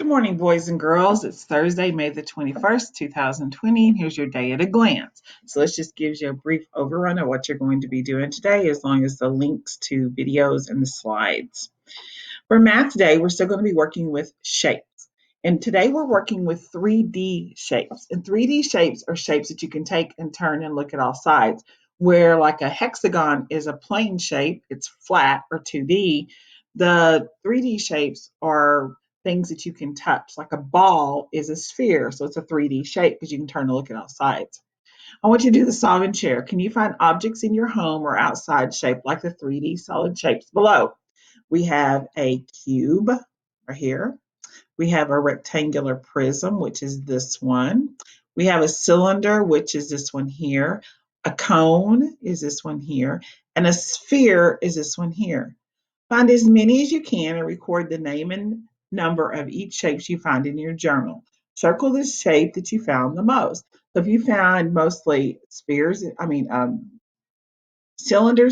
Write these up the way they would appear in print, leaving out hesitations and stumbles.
Good morning, boys and girls. It's Thursday, May the 21st, 2020, and here's your day at a glance. So let's just give you a brief overrun of what you're going to be doing today, as long as the links to videos and the slides. For math today, we're still going to be working with shapes. And today we're working with 3D shapes. And 3D shapes are shapes that you can take and turn and look at all sides. Where like a hexagon is a plane shape, it's flat or 2D. The 3D shapes are things that you can touch. Like a ball is a sphere, so it's a 3D shape because you can turn and look at all sides. I want you to do the solve and share. Can you find objects in your home or outside shaped like the 3D solid shapes below? We have a cube right here. We have a rectangular prism, which is this one. We have a cylinder, which is this one here. A cone is this one here. And a sphere is this one here. Find as many as you can and record the name and number of each shape you find in your journal. Circle the shape that you found the most. So if you found mostly cylinders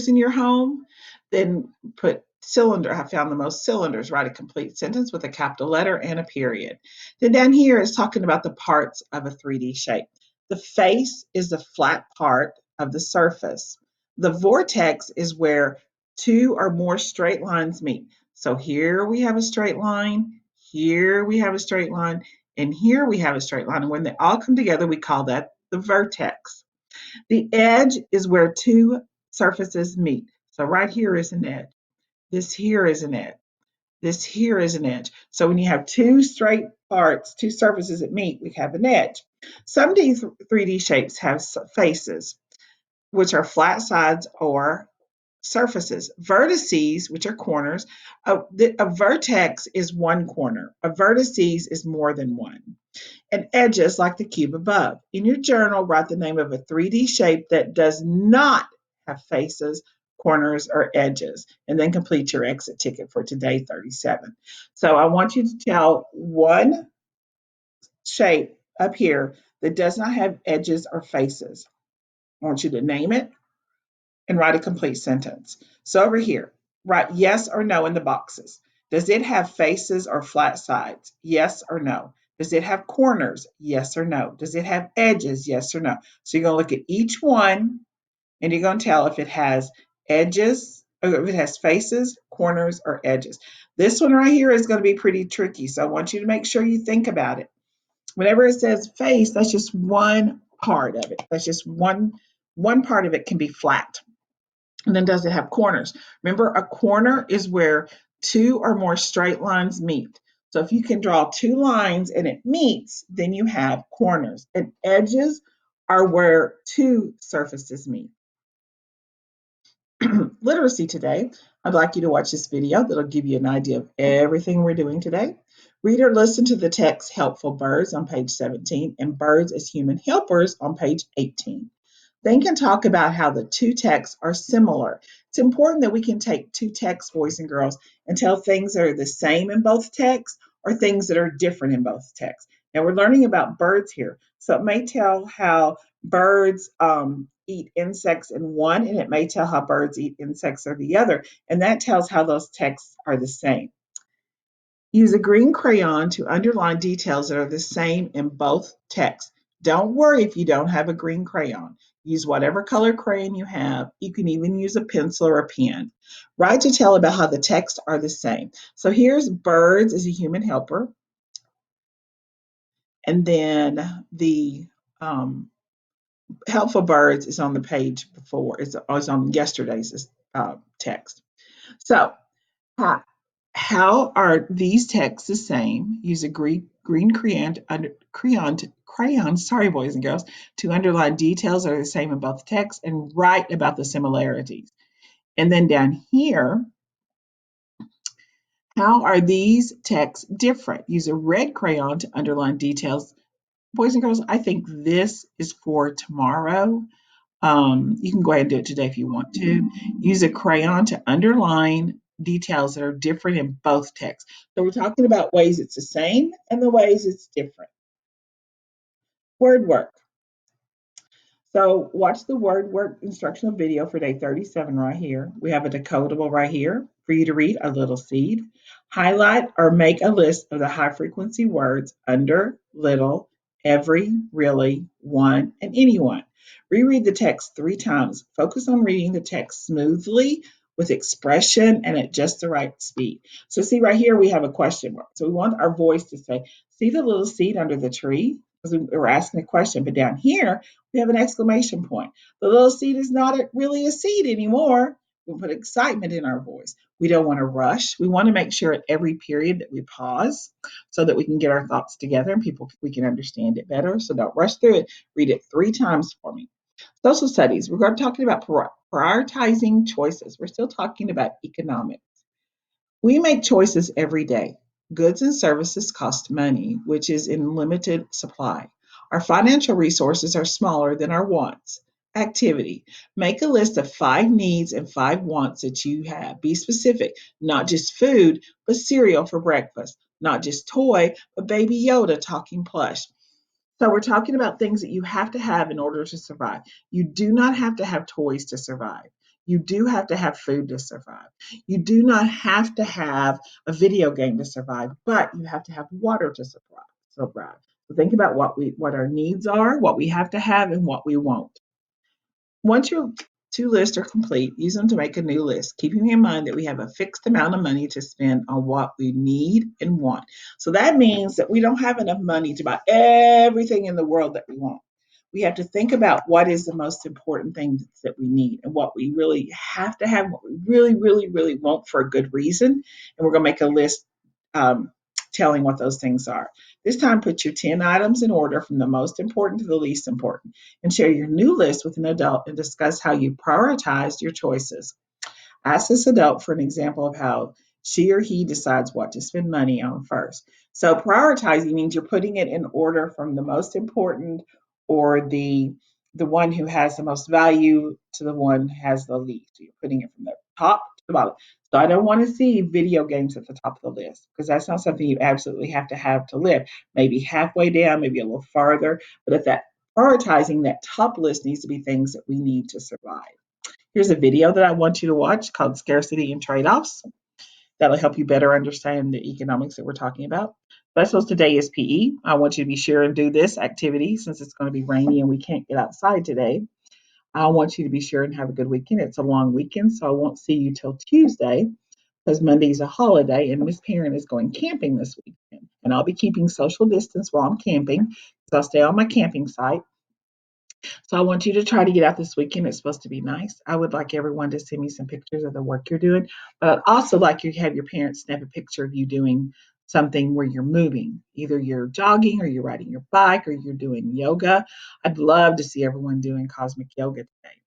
in your home, then put cylinder. I found the most cylinders. Write a complete sentence with a capital letter and a period. Then down here is talking about the parts of a 3D shape. The face is the flat part of the surface. The vortex is where two or more straight lines meet. So here we have a straight line, here we have a straight line, and here we have a straight line. And when they all come together, we call that the vertex. The edge is where two surfaces meet. So right here is an edge. This here is an edge. This here is an edge. So when you have two straight parts, two surfaces that meet, we have an edge. Some 3D shapes have faces, which are flat sides or surfaces. Vertices, which are corners, a vertex is one corner. A vertices is more than one. And edges like the cube above. In your journal, write the name of a 3D shape that does not have faces, corners, or edges, and then complete your exit ticket for today 37. So I want you to tell one shape up here that does not have edges or faces. I want you to name it and write a complete sentence. So over here, write yes or no in the boxes. Does it have faces or flat sides? Yes or no. Does it have corners? Yes or no. Does it have edges? Yes or no. So you're going to look at each one and you're going to tell if it has edges, or if it has faces, corners, or edges. This one right here is going to be pretty tricky. So I want you to make sure you think about it. Whenever it says face, that's just one part of it. That's just one part of it can be flat. And then does it have corners? Remember, a corner is where two or more straight lines meet. So if you can draw two lines and it meets, then you have corners. And edges are where two surfaces meet. Literacy today, I'd like you to watch this video that'll give you an idea of everything we're doing today. Read or listen to the text Helpful Birds on page 17 and Birds as Human Helpers on page 18. Then can talk about how the two texts are similar. It's important that we can take two texts, boys and girls, and tell things that are the same in both texts or things that are different in both texts. Now we're learning about birds here. So it may tell how birds eat insects in one, and it may tell how birds eat insects or the other. And that tells how those texts are the same. Use a green crayon to underline details that are the same in both texts. Don't worry if you don't have a green crayon. Use whatever color crayon you have. You can even use a pencil or a pen. Write to tell about how the texts are the same. So here's birds as a human helper. And then the helpful birds is on the page before, is on yesterday's text. So how are these texts the same? Use a green crayon, sorry, boys and girls, to underline details that are the same in both texts and write about the similarities. And then down here, how are these texts different? Use a red crayon to underline details. Boys and girls, I think this is for tomorrow. You can go ahead and do it today if you want to. Use a crayon to underline details that are different in both texts. So we're talking about ways it's the same and the ways it's different. Word work. So watch the word work instructional video for day 37 right here. We have a decodable right here for you to read, A Little Seed. Highlight or make a list of the high frequency words under, little, every, really, one, and anyone. Reread the text 3 times. Focus on reading the text smoothly with expression and at just the right speed. So, see right here, we have a question mark. So, we want our voice to say, see the little seed under the tree? Because we're asking a question. But down here, we have an exclamation point. The little seed is not really a seed anymore. We put excitement in our voice. We don't want to rush. We want to make sure at every period that we pause so that we can get our thoughts together and we can understand it better. So don't rush through it. Read it 3 times for me. Social studies. We're going to talking about prioritizing choices. We're still talking about economics. We make choices every day. Goods and services cost money, which is in limited supply. Our financial resources are smaller than our wants. Activity. Make a list of 5 needs and 5 wants that you have. Be specific, not just food, but cereal for breakfast. Not just toy, but baby Yoda talking plush. So we're talking about things that you have to have in order to survive. You do not have to have toys to survive. You do have to have food to survive. You do not have to have a video game to survive, but you have to have water to survive. So think about what our needs are, what we have to have, and what we won't. Once your 2 lists are complete, use them to make a new list, keeping in mind that we have a fixed amount of money to spend on what we need and want. So that means that we don't have enough money to buy everything in the world that we want. We have to think about what is the most important things that we need and what we really have to have, what we really, really, really want for a good reason. And we're going to make a list um, telling what those things are. This time, put your 10 items in order from the most important to the least important and share your new list with an adult and discuss how you prioritized your choices. Ask this adult for an example of how she or he decides what to spend money on first. So prioritizing means you're putting it in order from the most important or the one who has the most value to the one who has the least. So you're putting it from the top to the bottom. So I don't want to see video games at the top of the list because that's not something you absolutely have to live. Maybe halfway down, maybe a little farther, but at that prioritizing that top list needs to be things that we need to survive. Here's a video that I want you to watch called Scarcity and Trade-Offs. That'll help you better understand the economics that we're talking about. Specials today is PE. I want you to be sure and do this activity since it's going to be rainy and we can't get outside today. I want you to be sure and have a good weekend. It's a long weekend, so I won't see you till Tuesday because Monday's a holiday and Miss Parent is going camping this weekend. And I'll be keeping social distance while I'm camping because I'll stay on my camping site. So I want you to try to get out this weekend. It's supposed to be nice. I would like everyone to send me some pictures of the work you're doing, but I'd also like you to have your parents snap a picture of you doing something where you're moving. Either you're jogging or you're riding your bike or you're doing yoga. I'd love to see everyone doing cosmic yoga today.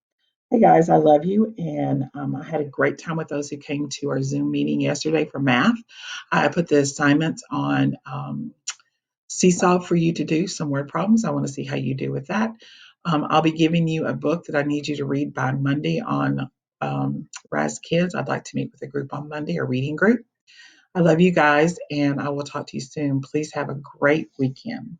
Hey guys, I love you. And I had a great time with those who came to our Zoom meeting yesterday for math. I put the assignments on Seesaw for you to do some word problems. I want to see how you do with that. I'll be giving you a book that I need you to read by Monday on Rise Kids. I'd like to meet with a group on Monday, a reading group. I love you guys, and I will talk to you soon. Please have a great weekend.